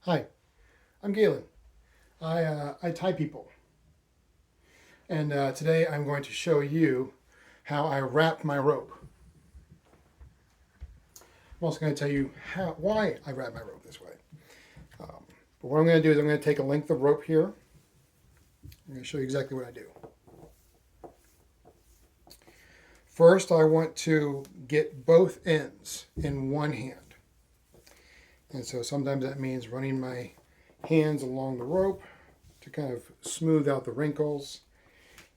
Hi, I'm Galen. I tie people. And today I'm going to show you how I wrap my rope. I'm also going to tell you why I wrap my rope this way. But what I'm going to do is I'm going to take a length of rope here. I'm going to show you exactly what I do. First, I want to get both ends in one hand. And so sometimes that means running my hands along the rope to kind of smooth out the wrinkles,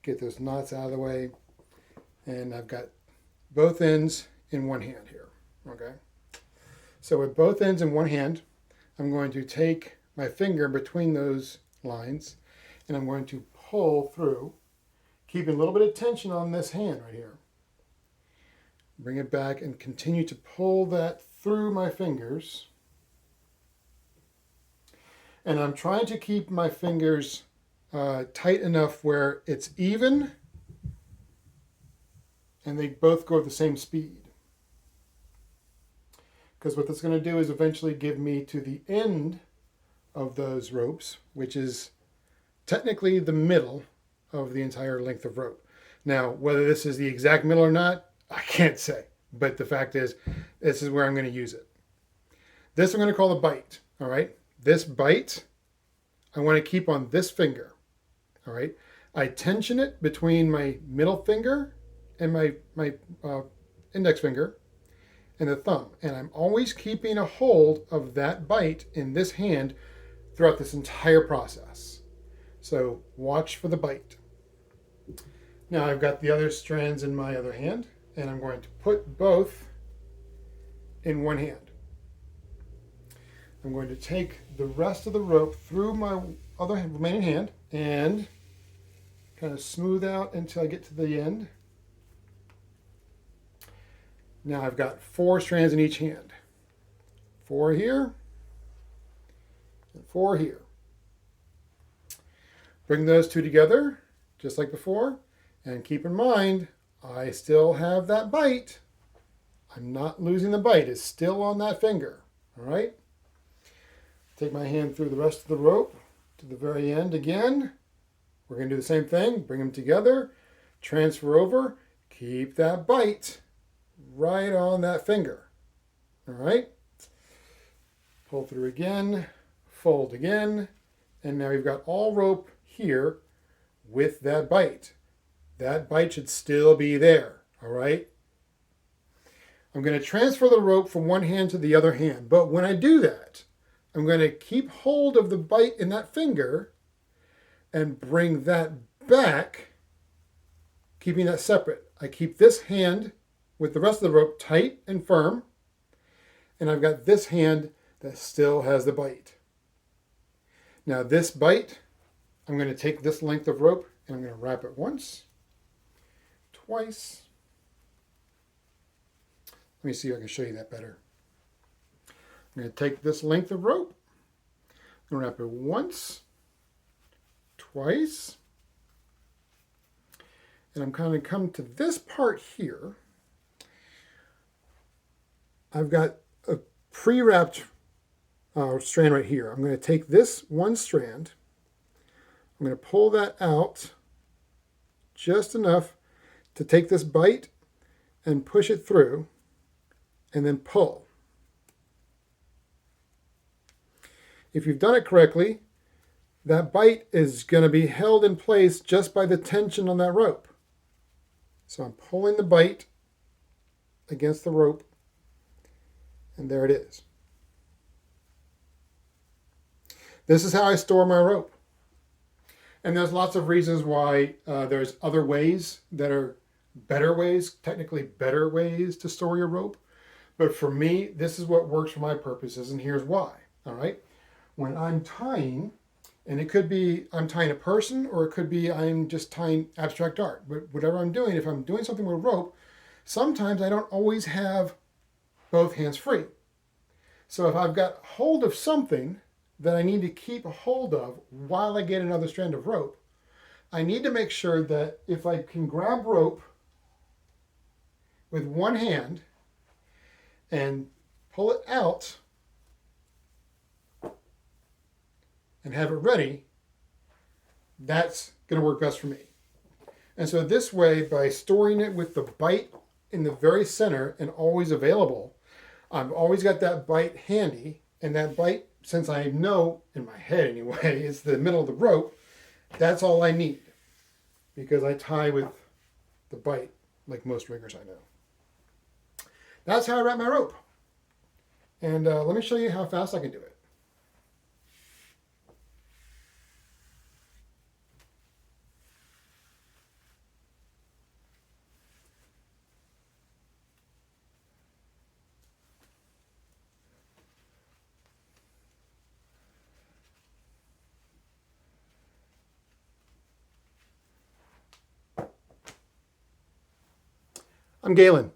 get those knots out of the way. And I've got both ends in one hand here, okay? So with both ends in one hand, I'm going to take my finger between those lines and I'm going to pull through, keeping a little bit of tension on this hand right here. Bring it back and continue to pull that through my fingers. And I'm trying to keep my fingers tight enough where it's even and they both go at the same speed. Because what that's going to do is eventually give me to the end of those ropes, which is technically the middle of the entire length of rope. Now, whether this is the exact middle or not, I can't say. But the fact is, this is where I'm going to use it. This I'm going to call the bite, all right? This bite, I want to keep on this finger, all right? I tension it between my middle finger and my index finger and the thumb. And I'm always keeping a hold of that bite in this hand throughout this entire process. So watch for the bite. Now I've got the other strands in my other hand, and I'm going to put both in one hand. I'm going to take the rest of the rope through my other remaining hand and kind of smooth out until I get to the end. Now I've got 4 strands in each hand. 4 here and 4 here. Bring those two together, just like before, and keep in mind, I still have that bite. I'm not losing the bite. It's still on that finger, all right? Take my hand through the rest of the rope to the very end again. We're going to do the same thing. Bring them together, transfer over, keep that bite right on that finger, all right? Pull through again, fold again, and now you've got all rope here with that bite. That bite should still be there, all right? I'm going to transfer the rope from one hand to the other hand, but when I do that, I'm going to keep hold of the bite in that finger and bring that back, keeping that separate. I keep this hand with the rest of the rope tight and firm, and I've got this hand that still has the bite. Now this bite, I'm going to take this length of rope and I'm going to wrap it once, twice. Let me see if I can show you that better. I'm going to take this length of rope and wrap it once, twice, and I'm kind of come to this part here. I've got a pre-wrapped strand right here. I'm going to take this one strand, I'm going to pull that out just enough to take this bite and push it through and then pull. If you've done it correctly, that bite is going to be held in place just by the tension on that rope. So I'm pulling the bite against the rope, and there it is. This is how I store my rope. And there's lots of reasons why there's other ways that are better ways, technically better ways to store your rope. But for me, this is what works for my purposes, and here's why, all right? When I'm tying, and it could be I'm tying a person, or it could be I'm just tying abstract art. But whatever I'm doing, if I'm doing something with rope, sometimes I don't always have both hands free. So if I've got hold of something that I need to keep a hold of while I get another strand of rope, I need to make sure that if I can grab rope with one hand and pull it out and have it ready, that's going to work best for me. And so this way, by storing it with the bite in the very center and always available, I've always got that bite handy. And that bite, since I know in my head anyway, is the middle of the rope, that's all I need. Because I tie with the bite like most riggers I know. That's how I wrap my rope. And let me show you how fast I can do it. I'm Galen.